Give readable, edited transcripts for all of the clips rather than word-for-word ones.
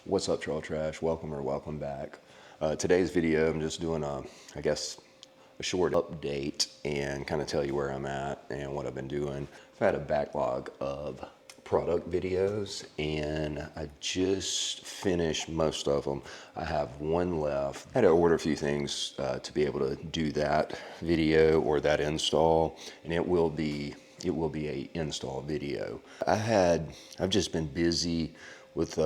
What's up, Trail Trash? Welcome back. Today's video, I'm just doing I guess, a short update and kind of tell you where I'm at and what I've been doing. I've had a backlog of product videos and I just finished most of them. I have one left. I had to order a few things to be able to do that video or that install, and it will be a install video. I've just been busy with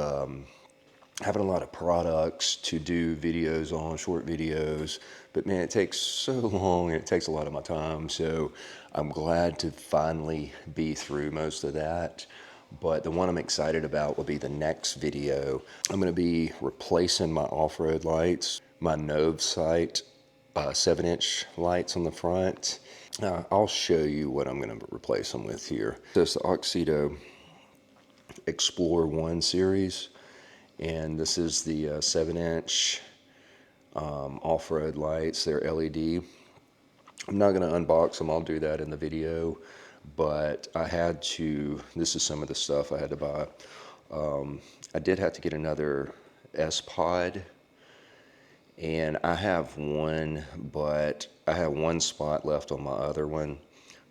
having a lot of products to do videos on, short videos, but man, it takes so long and it takes a lot of my time. So I'm glad to finally be through most of that. But the one I'm excited about will be the next video. I'm going to be replacing my off-road lights, my Nove sight 7-inch lights on the front. I'll show you what I'm going to replace them with here. So it's the Auxito Explore 1 series. And this is the 7-inch off-road lights. They're LED. I'm not going to unbox them. I'll do that in the video. But I had to, this is some of the stuff I had to buy. I did have to get another sPOD. And I have one, but I have one spot left on my other one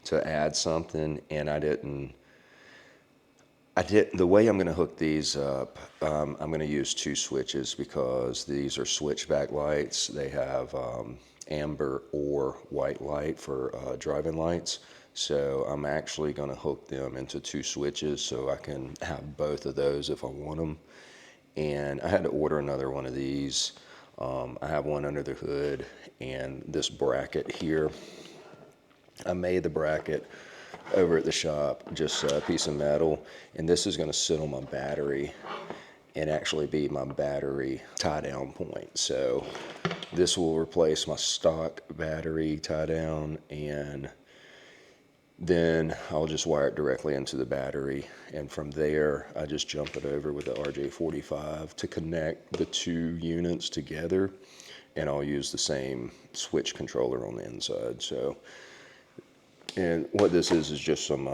to add something. And the way I'm going to hook these up, I'm going to use two switches because these are switchback lights. They have amber or white light for driving lights. So I'm actually going to hook them into two switches so I can have both of those if I want them. And I had to order another one of these. I have one under the hood and this bracket here. I made the bracket over at the shop, just a piece of metal, and this is going to sit on my battery and actually be my battery tie down point. So this will replace my stock battery tie down, and then I'll just wire it directly into the battery, and from there I just jump it over with the RJ45 to connect the two units together, and I'll use the same switch controller on the inside. And what this is just some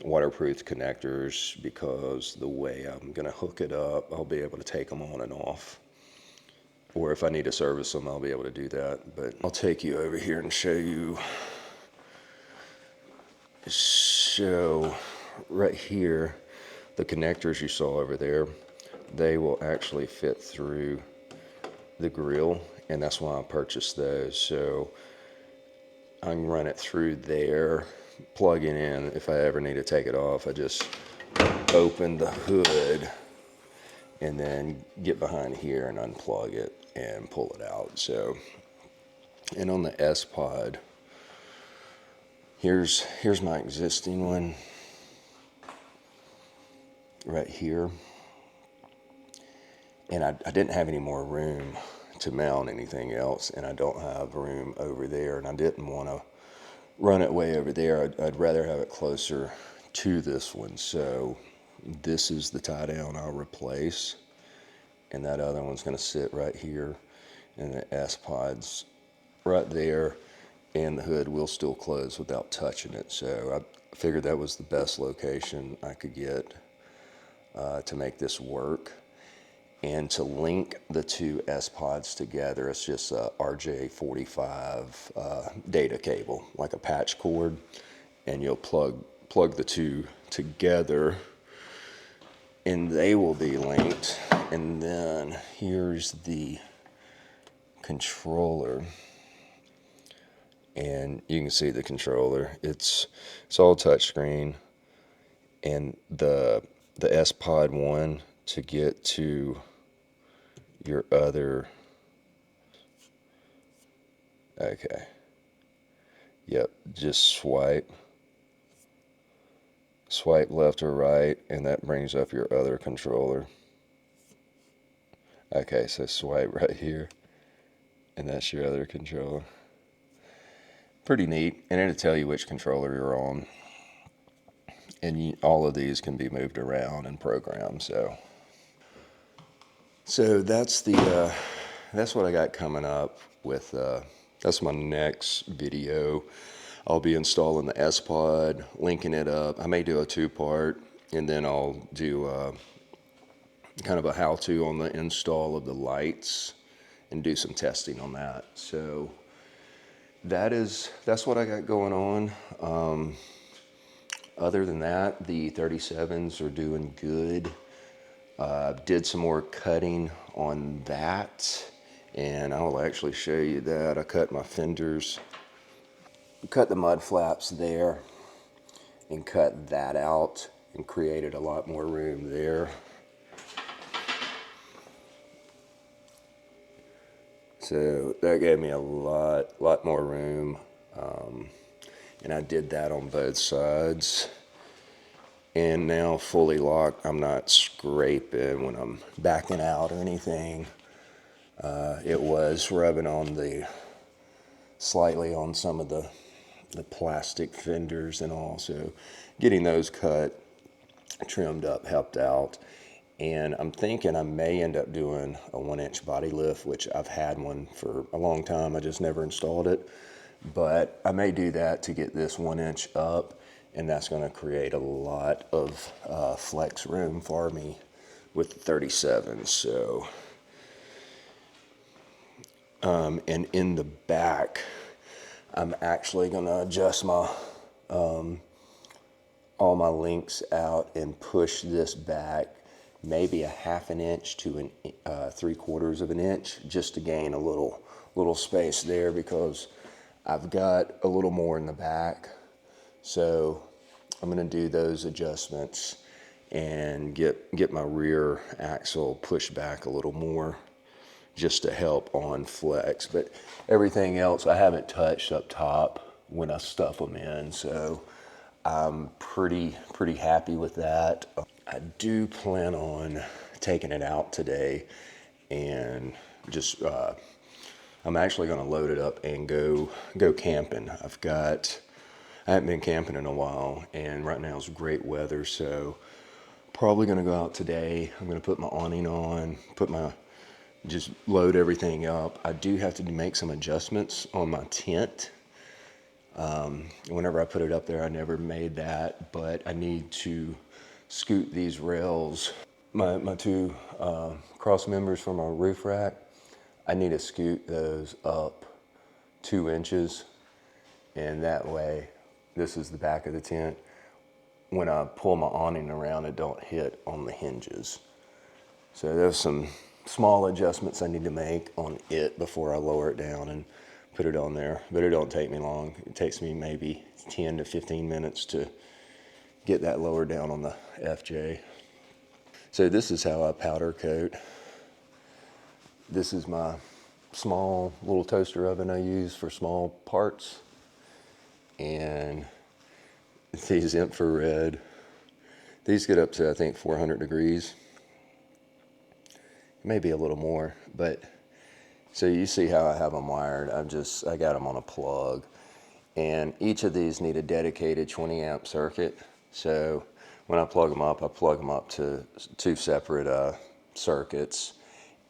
waterproof connectors, because the way I'm going to hook it up, I'll be able to take them on and off. Or if I need to service them, I'll be able to do that. But I'll take you over here and show you. So right here, the connectors you saw over there, they will actually fit through the grill, and that's why I purchased those. So I can run it through there, plug it in. If I ever need to take it off, I just open the hood and then get behind here and unplug it and pull it out. So, and on the sPOD, here's my existing one right here. And I didn't have any more room to mount anything else, and I don't have room over there, and I didn't want to run it way over there. I'd rather have it closer to this one. So this is the tie down I'll replace, and that other one's going to sit right here, and the sPOD's right there, and the hood will still close without touching it. So I figured that was the best location I could get to make this work. And to link the two sPODs together, it's just a RJ45 data cable, like a patch cord, and you'll plug the two together, and they will be linked. And then here's the controller, and you can see the controller. It's all touchscreen, and the sPOD one, to get to your other, okay, yep, just swipe left or right, and that brings up your other controller. Okay, so swipe right here, and that's your other controller. Pretty neat, and it'll tell you which controller you're on, and all of these can be moved around and programmed. So that's what I got coming up with. That's my next video. I'll be installing the sPOD, linking it up. I may do a two-part, and then I'll do kind of a how-to on the install of the lights and do some testing on that. So that's what I got going on. Other than that, the 37s are doing good. Did some more cutting on that, and I will actually show you that. I cut my fenders, cut the mud flaps there, and cut that out and created a lot more room there. So that gave me a lot more room, and I did that on both sides. And now fully locked, I'm not scraping when I'm backing out or anything. It was rubbing on slightly on some of the plastic fenders and all, so getting those cut, trimmed up helped out. And I'm thinking I may end up doing a 1-inch body lift, which I've had one for a long time, I just never installed it. But I may do that to get this 1 inch up, and that's going to create a lot of flex room for me with the 37. So, and in the back, I'm actually going to adjust my all my links out and push this back maybe a 1/2 inch to 3/4 of an inch, just to gain a little space there, because I've got a little more in the back. So I'm going to do those adjustments and get my rear axle pushed back a little more, just to help on flex. But everything else I haven't touched up top when I stuff them in, so I'm pretty happy with that. I do plan on taking it out today and just I'm actually going to load it up and go camping. I haven't been camping in a while, and right now is great weather, so probably going to go out today. I'm going to put my awning on, just load everything up. I do have to make some adjustments on my tent. Whenever I put it up there, I never made that, but I need to scoot these rails. My two cross members for my roof rack, I need to scoot those up 2 inches, and that way, this is the back of the tent. When I pull my awning around, it don't hit on the hinges. So there's some small adjustments I need to make on it before I lower it down and put it on there, but it don't take me long. It takes me maybe 10 to 15 minutes to get that lowered down on the FJ. So this is how I powder coat. This is my small little toaster oven I use for small parts, and these infrared, these get up to I think 400 degrees, maybe a little more, but so you see how I have them wired. I got them on a plug, and each of these need a dedicated 20 amp circuit. So when I plug them up to 2 separate circuits,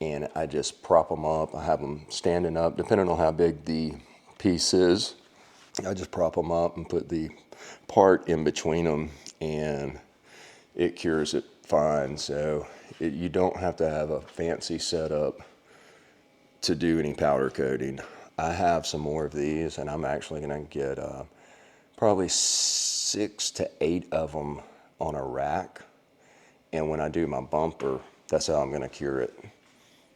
and I just prop them up. I have them standing up, depending on how big the piece is. I just prop them up and put the part in between them, and it cures it fine. So you don't have to have a fancy setup to do any powder coating. I have some more of these, and I'm actually going to get probably 6 to 8 of them on a rack. And when I do my bumper, that's how I'm going to cure it.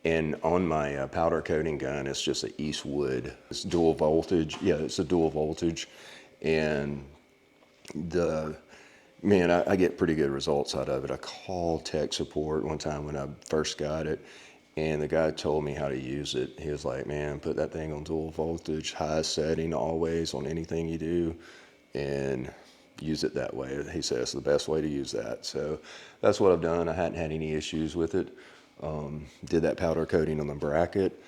And on my powder coating gun, it's just an Eastwood. It's dual voltage. Yeah, it's a dual voltage. And I get pretty good results out of it. I called tech support one time when I first got it, and the guy told me how to use it. He was like, man, put that thing on dual voltage, highest setting always on anything you do, and use it that way. He says it's the best way to use that. So that's what I've done. I hadn't had any issues with it. Did that powder coating on the bracket.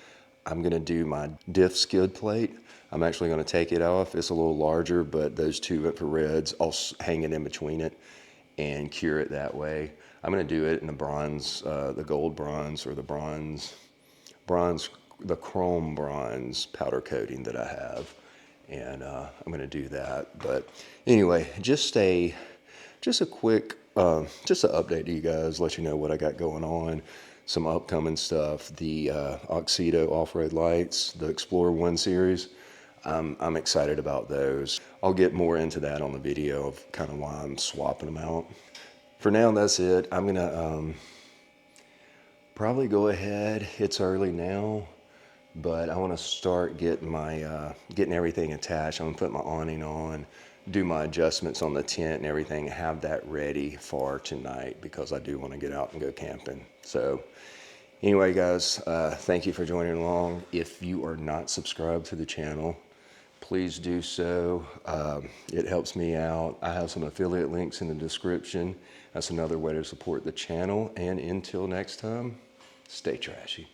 I'm going to do my diff skid plate. I'm actually going to take it off. It's a little larger, but those 2 infrareds, I'll hang it in between it and cure it that way. I'm going to do it in the bronze, the gold bronze, or the the chrome bronze powder coating that I have. And I'm going to do that. But anyway, just a quick just an update to you guys, let you know what I got going on, some upcoming stuff. The Auxito off-road lights, the Explorer 1 series, I'm excited about those. I'll get more into that on the video of kind of why I'm swapping them out. For now, that's it. I'm gonna probably go ahead. It's early now, but I want to start getting my getting everything attached. I'm gonna put my awning on, do my adjustments on the tent and everything, have that ready for tonight because I do want to get out and go camping. So anyway, guys, thank you for joining along. If you are not subscribed to the channel, please do so. It helps me out. I have some affiliate links in the description. That's another way to support the channel. And until next time, stay trashy.